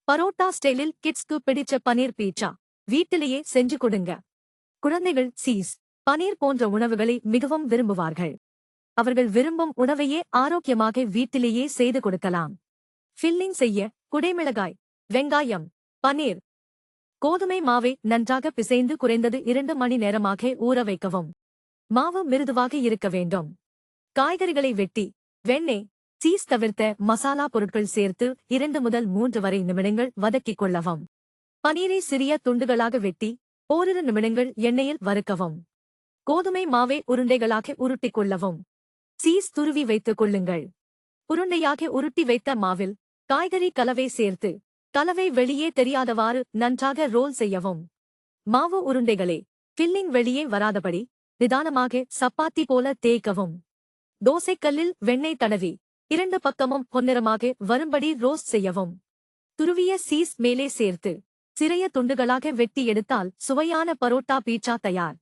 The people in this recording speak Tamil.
பரோட்டா ஸ்டைலில் கிட்ஸ்க்கு பிடிச்ச பனீர் பீட்சா வீட்டிலேயே செஞ்சு கொடுங்க. குழந்தைகள் சீஸ், பனீர் போன்ற உணவுகளை மிகவும் விரும்புவார்கள். அவர்கள் விரும்பும் உணவையே ஆரோக்கியமாக வீட்டிலேயே செய்து கொடுக்கலாம். ஃபில்லிங் செய்ய குடைமிளகாய், வெங்காயம், பனீர். கோதுமை மாவை நன்றாக பிசைந்து குறைந்தது 2 மணி நேரமாக ஊற வைக்கவும். மாவு மிருதுவாக இருக்க வேண்டும். காய்கறிகளை வெட்டி வெண்ணெய், சீஸ் தவிர்த்த மசாலா பொருட்கள் சேர்த்து 2 முதல் 3 வரை நிமிடங்கள் வதக்கிக் கொள்ளவும். பனீரை சிறிய துண்டுகளாக வெட்டி ஓரிரு நிமிடங்கள் எண்ணெயில் வறுக்கவும். கோதுமை மாவை உருண்டைகளாக உருட்டிக் கொள்ளவும். சீஸ் துருவி வைத்துக் கொள்ளுங்கள். உருண்டையாக உருட்டி வைத்த மாவில் காய்கறி கலவை சேர்த்து கலவை வெளியே தெரியாதவாறு நன்றாக ரோல் செய்யவும். மாவு உருண்டைகளே ஃபில்லிங் வெளியே வராதபடி நிதானமாக சப்பாத்தி போல தேய்க்கவும். தோசைக்கல்லில் வெண்ணெய் தடவி 2 பக்கமும் பொன்னிறமாக வரும்படி ரோஸ்ட் செய்யவும். துருவிய சீஸ் மேலே சேர்த்து சிறிய துண்டுகளாக வெட்டி எடுத்தால் சுவையான பரோட்டா பீட்சா தயார்.